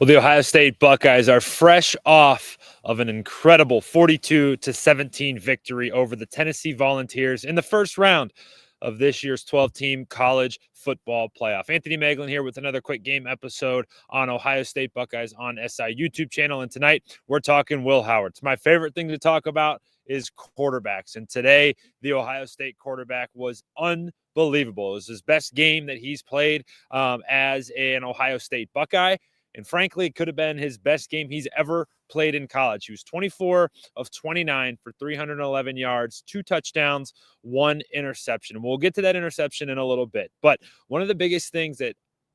Well, the Ohio State Buckeyes are fresh off of an incredible 42-17 victory over the Tennessee Volunteers in the first round of this year's 12-team college football playoff. Anthony Moeglin here with another quick game episode on Ohio State Buckeyes on SI YouTube channel. And tonight we're talking Will Howard. It's my favorite thing to talk about is quarterbacks. And today the Ohio State quarterback was unbelievable. It was his best game that he's played as an Ohio State Buckeye. And frankly, it could have been his best game he's ever played in college. He was 24 of 29 for 311 yards, 2 touchdowns, 1 interception. And we'll get to that interception in a little bit. But one of the biggest things that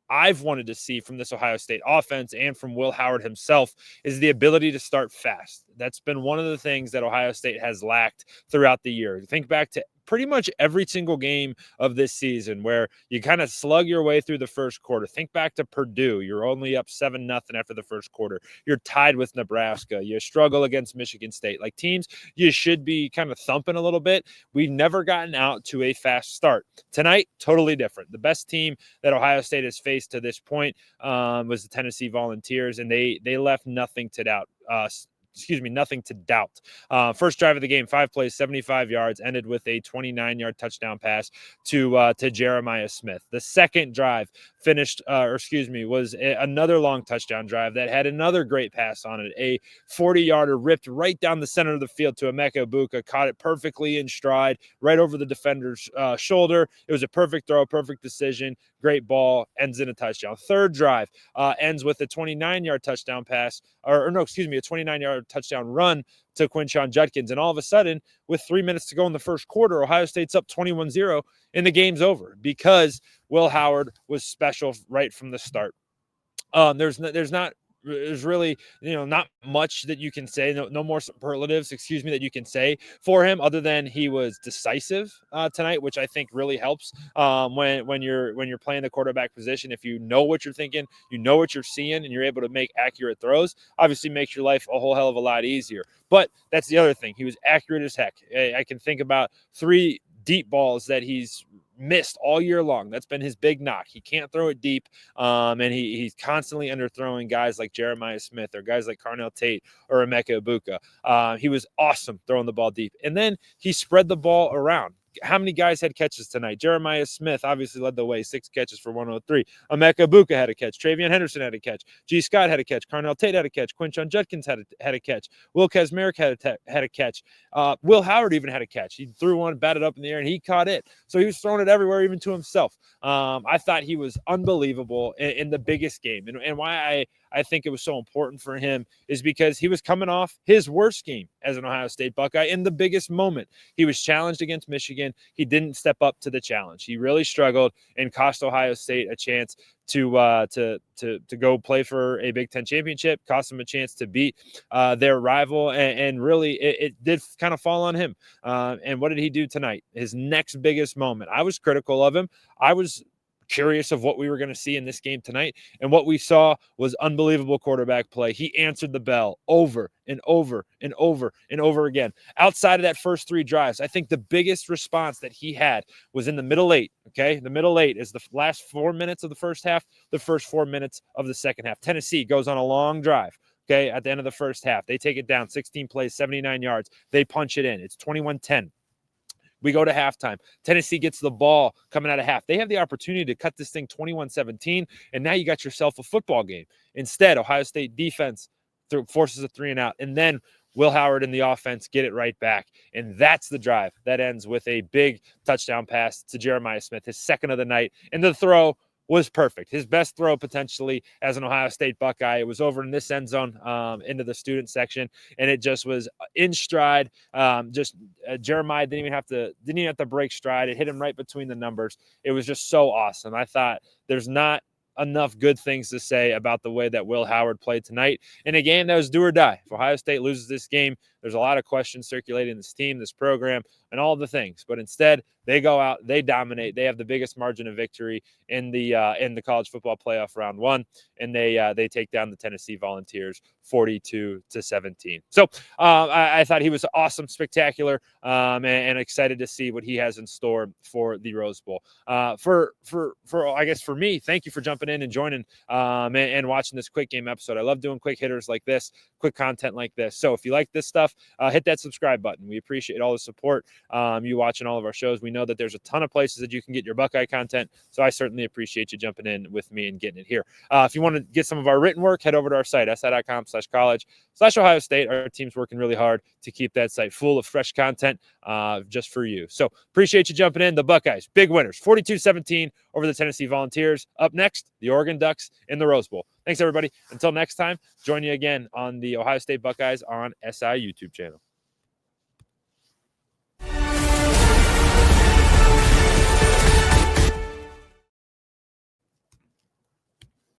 I've wanted to see from this Ohio State offense and from Will Howard himself is the ability to start fast. That's been one of the things that Ohio State has lacked throughout the year. Think back to pretty much every single game of this season where you kind of slug your way through the first quarter. Think back to Purdue. You're only up 7-0 after the first quarter. You're tied with Nebraska. You struggle against Michigan State. Like teams you should be kind of thumping a little bit. We've never gotten out to a fast start. Tonight, totally different. The best team that Ohio State has faced to this point was the Tennessee Volunteers, and they left nothing to doubt. Nothing to doubt. First drive of the game, 5 plays, 75 yards, ended with a 29-yard touchdown pass to Jeremiah Smith. The second drive was another long touchdown drive that had another great pass on it. A 40-yarder ripped right down the center of the field to Emeka Egbuka, caught it perfectly in stride, right over the defender's shoulder. It was a perfect throw, perfect decision, great ball, ends in a touchdown. Third drive ends with a 29-yard touchdown pass, a 29-yard touchdown run to Quinshon Judkins. And all of a sudden, with 3 minutes to go in the first quarter, Ohio State's up 21-0 and the game's over because Will Howard was special right from the start. There's really, not much that you can say, no more superlatives, that you can say for him other than he was decisive tonight, which I think really helps when you're playing the quarterback position. If you know what you're thinking, you know what you're seeing, and you're able to make accurate throws, obviously makes your life a whole hell of a lot easier. But that's the other thing. He was accurate as heck. I can think about 3 deep balls that he's missed all year long. That's been his big knock. He can't throw it deep, and he's constantly underthrowing guys like Jeremiah Smith or guys like Carnell Tate or Emeka Egbuka. He was awesome throwing the ball deep. And then he spread the ball around. How many guys had catches tonight? Jeremiah Smith obviously led the way, 6 catches for 103. Emeka Egbuka had a catch. Travion Henderson had a catch. G. Scott had a catch. Carnell Tate had a catch. Quinshon Judkins had a catch. Will Kazmarek had a catch. Will Howard even had a catch. He threw one, batted up in the air, and he caught it. So he was throwing it everywhere, even to himself. I thought he was unbelievable in the biggest game. And why I think it was so important for him is because he was coming off his worst game as an Ohio State Buckeye in the biggest moment. He was challenged against Michigan. He didn't step up to the challenge. He really struggled and cost Ohio State a chance to go play for a Big Ten championship, cost them a chance to beat their rival, and really it did kind of fall on him. And what did he do tonight? His next biggest moment. I was critical of him. I was curious of what we were going to see in this game tonight, and what we saw was unbelievable quarterback play. He answered the bell over and over and over and over again. Outside of that first 3 drives, I think the biggest response that he had was in the middle 8. Okay, the middle 8 is the last 4 minutes of the first half, the first 4 minutes of the second half. Tennessee goes on a long drive. Okay, at the end of the first half, they take it down, 16 plays, 79 yards. They punch it in. It's 21-10. We go to halftime. Tennessee gets the ball coming out of half. They have the opportunity to cut this thing 21-17, and now you got yourself a football game. Instead, Ohio State defense forces a 3-and-out, and then Will Howard and the offense get it right back. And that's the drive that ends with a big touchdown pass to Jeremiah Smith, his second of the night. And the throw was perfect. His best throw potentially as an Ohio State Buckeye. It was over in this end zone into the student section, and it just was in stride. Jeremiah didn't even have to break stride. It hit him right between the numbers. It was just so awesome. I thought there's not enough good things to say about the way that Will Howard played tonight in a game that was do or die. If Ohio State loses this game, There's a lot of questions circulating this team, this program, and all the things. But instead, they go out, they dominate. They have the biggest margin of victory in the college football playoff round one, and they take down the Tennessee Volunteers 42-17. So I thought he was awesome, spectacular, and excited to see what he has in store for the Rose Bowl. For I guess for me, thank you for jumping in and joining and watching this quick game episode. I love doing quick hitters like this, quick content like this. So if you like this stuff, hit that subscribe button. We appreciate all the support. You watching all of our shows. We know that there's a ton of places that you can get your Buckeye content. So I certainly appreciate you jumping in with me and getting it here. If you want to get some of our written work, head over to our site, si.com/college/Ohio State. Our team's working really hard to keep that site full of fresh content just for you. So appreciate you jumping in. The Buckeyes, big winners, 42-17 over the Tennessee Volunteers. Up next, the Oregon Ducks in the Rose Bowl. Thanks, everybody. Until next time, join you again on the Ohio State Buckeyes on SI YouTube channel.